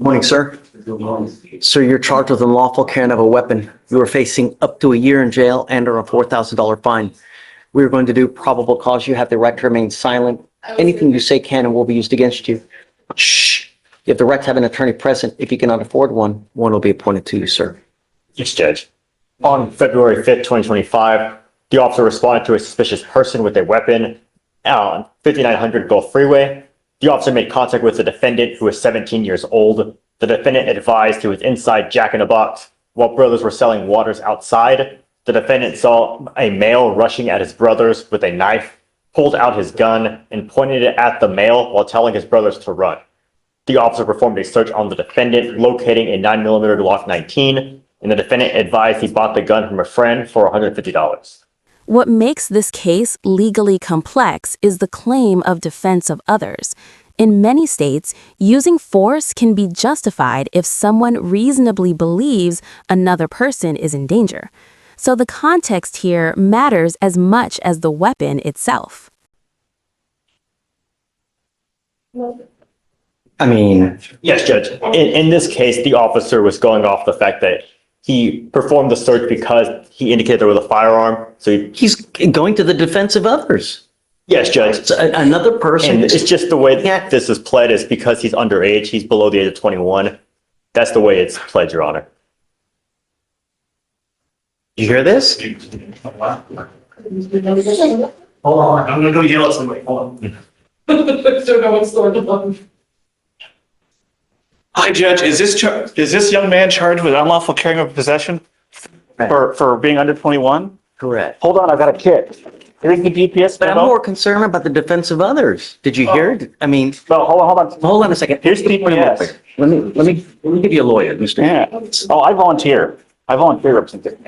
Morning, sir. Sir, you're charged with unlawful carrying of a weapon. You are facing up to a year in jail and/or a $4,000 fine. We're going to do probable cause. You have the right to remain silent. Anything you say can and will be used against you. Shh. You have the right to have an attorney present. If you cannot afford one, one will be appointed to you, sir. Yes, Judge. On February 5th, 2025, the officer responded to a suspicious person with a weapon on 5900 Gulf Freeway. The officer made contact with the defendant, who was 17 years old. The defendant advised he was inside Jack in a Box while brothers were selling waters outside. The defendant saw a male rushing at his brothers with a knife, pulled out his gun, and pointed it at the male while telling his brothers to run. The officer performed a search on the defendant, locating a 9mm Glock 19, and the defendant advised he bought the gun from a friend for $150. What makes this case legally complex is the claim of defense of others. In many states, using force can be justified if someone reasonably believes another person is in danger. So the context here matters as much as the weapon itself. I mean, Yes, Judge. In this case, the officer was going off the fact that he performed the search because he indicated there was a firearm. So he's going to the defense of others. yes, Judge. It's another person. And it's just the way this is pled is because he's underage. He's below the age of 21. That's the way it's pled, Your Honor. You hear this? Hold on, I'm gonna go yell at somebody. Hold on. Don't know what's going on. Hi, Judge. Is this young man charged with unlawful carrying of possession for being under 21? Correct. Hold on, I've got a kit. Here's the GPS But I'm memo. more concerned about the defense of others. Did you hear it? I mean, No, hold on. hold on a second. Here's GPS. Let me give you a lawyer, Mr. Yeah. Oh, I volunteer representation.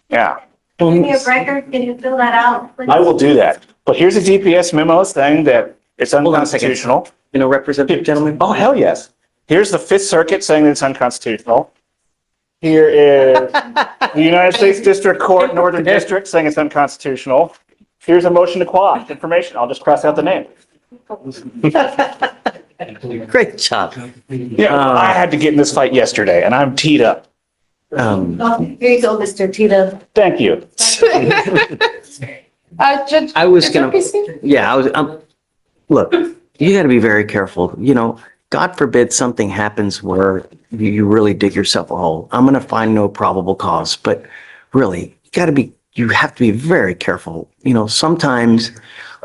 Yeah, Give me a record, can you fill that out, please? I will do that. But here's a GPS memo saying that it's on a second. unconstitutional. You know, representative gentleman. Oh, hell yes. Here's the Fifth Circuit saying that it's unconstitutional. Here is the United States District Court, Northern District, saying it's unconstitutional. Here's a motion to quash information. I'll just cross out the name. Great job. Yeah, I had to get in this fight yesterday, and I'm teed up. Oh, here you go, Mr. Tito. Thank you. Judge. I was gonna, yeah, look, you gotta be very careful. You know, God forbid something happens where you really dig yourself a hole. I'm gonna find no probable cause, but really, you have to be very careful. You know, sometimes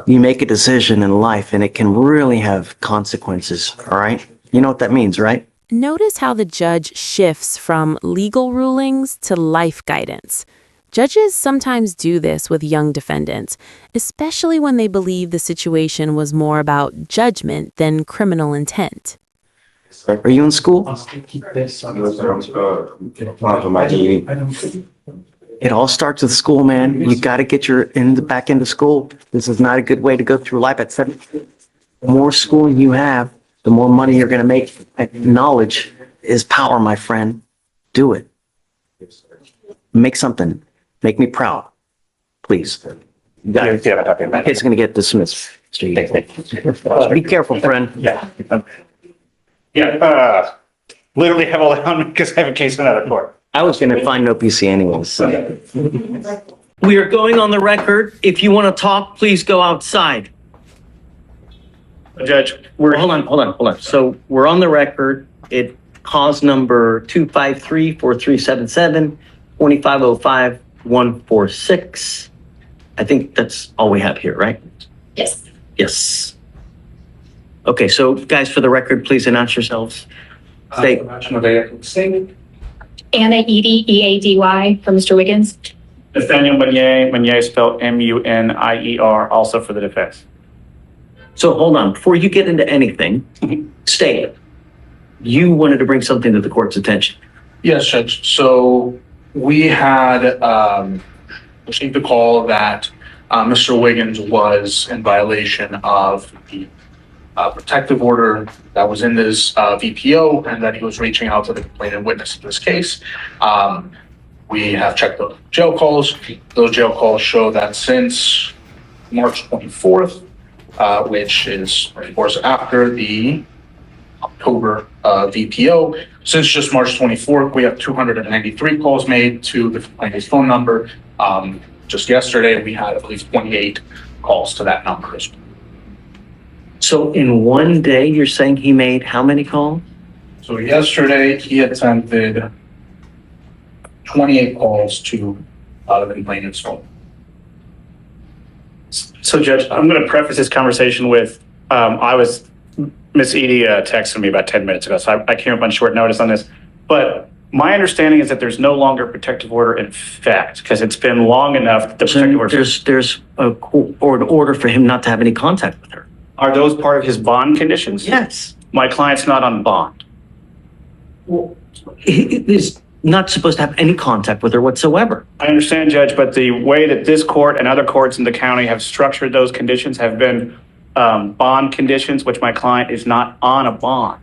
you make a decision in life and it can really have consequences, all right? You know what that means, right? Notice how the judge shifts from legal rulings to life guidance. Judges sometimes do this with young defendants, especially when they believe the situation was more about judgment than criminal intent. Are you in school? It all starts with school, man. You got to get back into school. This is not a good way to go through life at 17. The more schooling you have, the more money you're going to make. Knowledge is power, my friend. Do it. Make something. Make me proud. Please. You got it. It's going to get dismissed. Be careful, friend. Yeah. Literally have all that on because I have a case in another court. I was going to find no PC anyways. So. We are going on the record. If you want to talk, please go outside. Judge, Hold on. So we're on the record. It cause number 253-4377, 2505-146. I think that's all we have here, right? Yes. Yes. Okay, so guys, for the record, please announce yourselves. State. Anna Eady, E-A-D-Y, for Mr. Wiggins. Nathaniel Meunier spelled M-U-N-I-E-R, also for the defense. So hold on, before you get into anything, state. You wanted to bring something to the court's attention. Yes, Judge. So we had received a call that Mr. Wiggins was in violation of the protective order that was in this VPO and that he was reaching out to the complainant witness in this case. We have checked the jail calls. Those jail calls show that since March 24th, which is, of course, after the October VPO. Since just March 24th, we have 293 calls made to the complainant's phone number. Just yesterday, we had at least 28 calls to that number as well. So in one day, you're saying he made how many calls? So yesterday, he attempted 28 calls to the complainant's phone. So Judge, I'm going to preface this conversation with, Miss Edie texted me about 10 minutes ago, so I came up on short notice on this. But my understanding is that there's no longer a protective order in effect because it's been long enough that the protective order. There's an order for him not to have any contact with her. Are those part of his bond conditions? Yes. My client's not on bond. He is not supposed to have any contact with her whatsoever. I understand, Judge, but the way that this court and other courts in the county have structured those conditions have been bond conditions, which my client is not on a bond.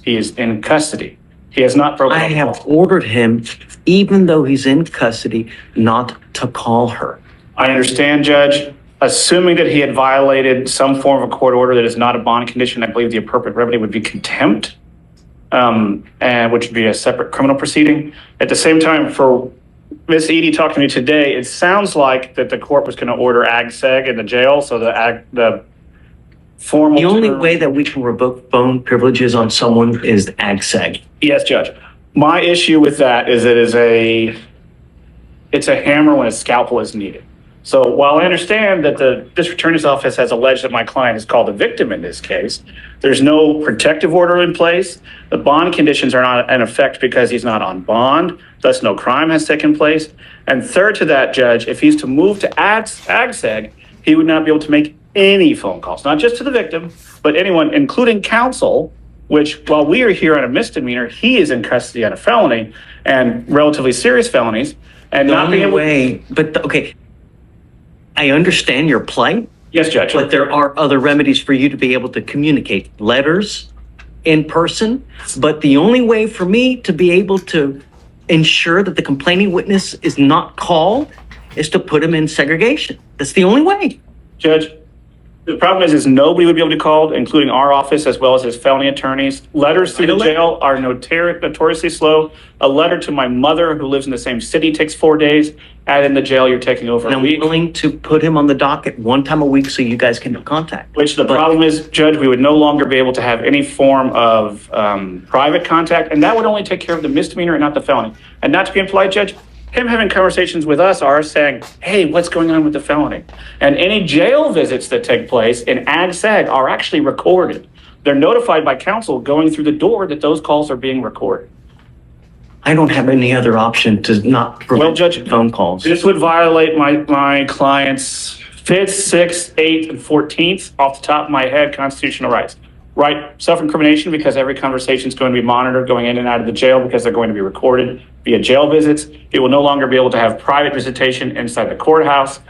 He is in custody. He has not broken. I have ordered him, even though he's in custody, not to call her. I understand, Judge. Assuming that he had violated some form of a court order that is not a bond condition, I believe the appropriate remedy would be contempt, and which would be a separate criminal proceeding. At the same time, for Miss Edie talking to me today, it sounds like that the court was going to order ag-seg in the jail, so the formal. The only way that we can revoke phone privileges on someone is ag-seg. Yes, Judge. My issue with that is it's a hammer when a scalpel is needed. So while I understand that the district attorney's office has alleged that my client is called a victim in this case, there's no protective order in place. The bond conditions are not in effect because he's not on bond. Thus, no crime has taken place. And third to that, Judge, if he's to move to ag-seg, he would not be able to make any phone calls, not just to the victim, but anyone, including counsel, which while we are here on a misdemeanor, he is in custody on a felony and relatively serious felonies. And The not being only able. way, okay, I understand your plight, Yes, Judge. but there are other remedies for you to be able to communicate. Letters, in person, but the only way for me to be able to ensure that the complaining witness is not called is to put him in segregation. That's the only way. Judge, the problem is nobody would be able to call, including our office as well as his felony attorneys. Letters through the jail are notoriously slow. A letter to my mother who lives in the same city takes 4 days. And in the jail, you're taking over And a I'm week. willing to put him on the docket one time a week so you guys can have contact. Which the problem is, Judge, we would no longer be able to have any form of private contact. And that would only take care of the misdemeanor and not the felony. And not to be impolite, Judge, him having conversations with us are saying, hey, what's going on with the felony? And any jail visits that take place in ag-seg are actually recorded. They're notified by counsel going through the door that those calls are being recorded. I don't have any other option to not Well, prevent Judge, phone calls. this would violate my client's 5th, 6th, 8th, and 14th, off the top of my head, constitutional rights. Right, self-incrimination, because every conversation is going to be monitored going in and out of the jail because they're going to be recorded via jail visits. He will no longer be able to have private visitation inside the courthouse.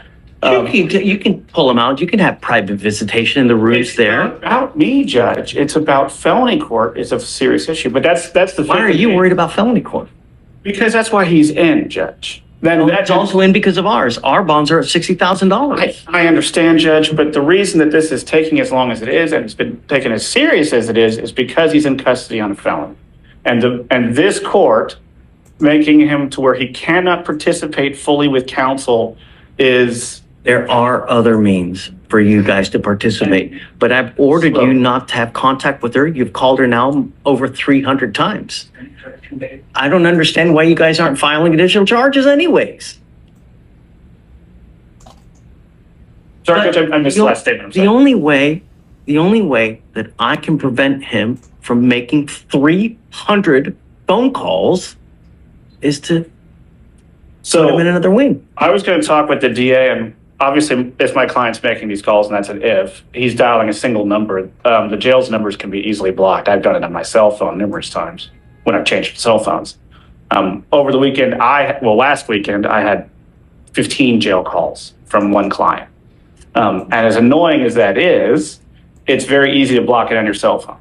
You can pull him out. You can have private visitation in the rooms It's there. not about me, Judge. It's about felony court. It's a serious issue, but that's the. Why are you worried about felony court? Because that's why he's in, Judge. Then It's also in because of ours. Our bonds are at $60,000. I understand, Judge, but the reason that this is taking as long as it is, and it's been taken as serious as it is because he's in custody on a felony. And this court making him to where he cannot participate fully with counsel is. There are other means for you guys to participate, but I've ordered you not to have contact with her. You've called her now over 300 times. I don't understand why you guys aren't filing additional charges anyways. Sorry, Judge, I missed the last statement. I'm The sorry. only way that I can prevent him from making 300 phone calls is to put him in another wing. I was going to talk with the DA, and obviously, if my client's making these calls, and that's an if, he's dialing a single number, the jail's numbers can be easily blocked. I've done it on my cell phone numerous times when I've changed cell phones. Over the weekend, last weekend, I had 15 jail calls from one client. And as annoying as that is, it's very easy to block it on your cell phone.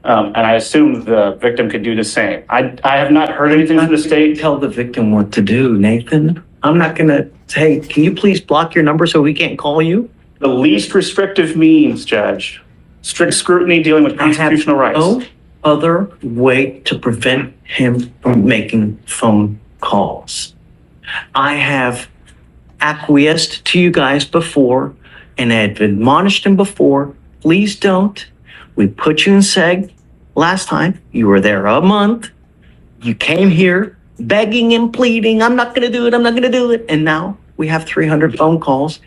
And I assume the victim could do the same. I have not heard anything from the state. Tell the victim what to do, Nathan. I'm not going to say, can you please block your number so we can't call you? The least restrictive means, Judge, strict scrutiny dealing with I have constitutional rights. no other way to prevent him from making phone calls. I have acquiesced to you guys before and had admonished him before. Please don't. We put you in seg last time. You were there a month. You came here begging and pleading, I'm not going to do it, I'm not going to do it. And now we have 300 phone calls.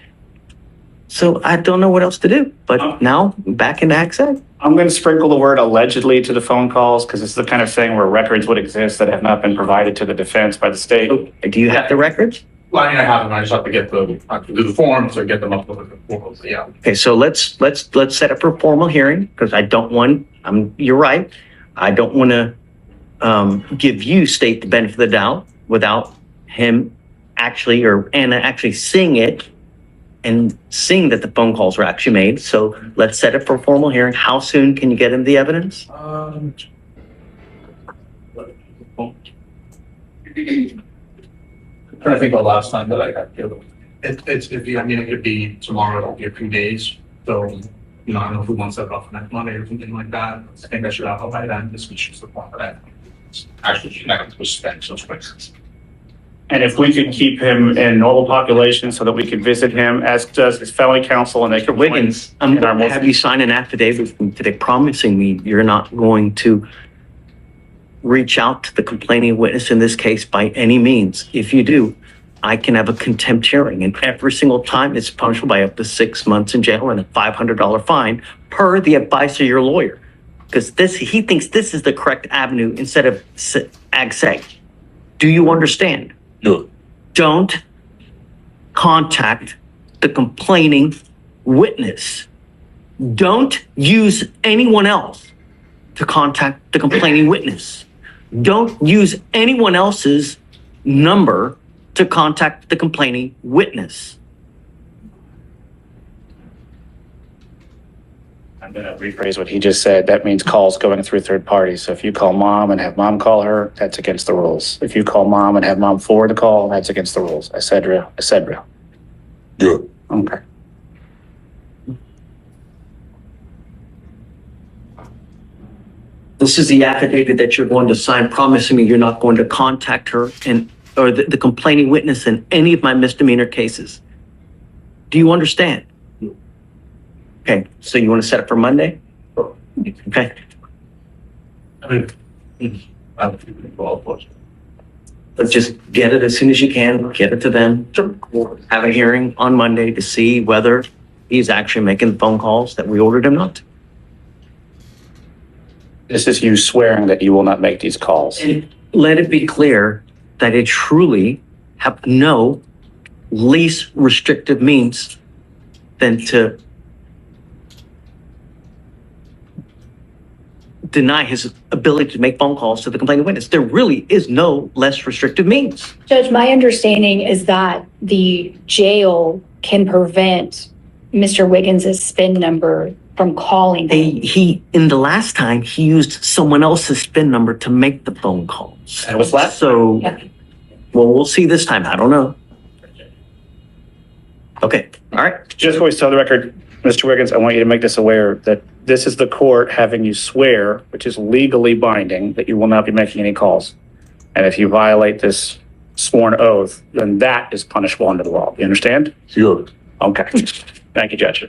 So I don't know what else to do. But now back into ACSEG. I'm going to sprinkle the word allegedly to the phone calls because it's the kind of thing where records would exist that have not been provided to the defense by the state. Do you have the records? Well, I mean, I have them. I just have to get I have to do the forms or get them up with the forms. Yeah. Okay, so let's set up for a formal hearing because I don't want, you're right. I don't want to give you state the benefit of the doubt without him actually or Anna actually seeing it and seeing that the phone calls were actually made. So let's set up for a formal hearing. How soon can you get him the evidence? I'm trying to think of the last time that I got killed. I mean, it could be tomorrow, it'll be a few days. So, you know, I don't know if we want to set it off next Monday or something like that. I think I should have it by then. This was just the point for that. Actually, connected with spec, so it's And if we could keep him in normal population so that we could visit him, as does his felony counsel, and they could Wiggins, I'm in our going to have you sign an affidavit from me today promising me you're not going to reach out to the complaining witness in this case by any means. If you do, I can have a contempt hearing, and every single time it's punishable by up to 6 months in jail and a $500 fine per the advice of your lawyer. Because he thinks this is the correct avenue instead of AGSEG. Do you understand? No. Don't contact the complaining witness. Don't use anyone else to contact the complaining witness. Don't use anyone else's number to contact the complaining witness. I'm going to rephrase what he just said. That means calls going through third parties. So if you call mom and have mom call her, that's against the rules. If you call mom and have mom forward the call, that's against the rules. I said real. Yeah. Okay. This is the affidavit that you're going to sign promising me you're not going to contact her or the complaining witness in any of my misdemeanor cases. Do you understand? Okay, so you want to set up for Monday? Okay. But just get it as soon as you can, get it to them. Have a hearing on Monday to see whether he's actually making the phone calls that we ordered him not to. This is you swearing that you will not make these calls. And let it be clear that I truly have no least restrictive means than to deny his ability to make phone calls to the complaining witness. There really is no less restrictive means. Judge, my understanding is that the jail can prevent Mr. Wiggins' SPIN number from calling him. In the last time, he used someone else's SPIN number to make the phone calls. And what's that? So, Yeah. well, we'll see this time. I don't know. Okay, all right. Just always tell the record, Mr. Wiggins, I want you to make this aware that this is the court having you swear, which is legally binding, that you will not be making any calls. And if you violate this sworn oath, then that is punishable under the law. You understand? Sure. Okay. Thank you, Judge.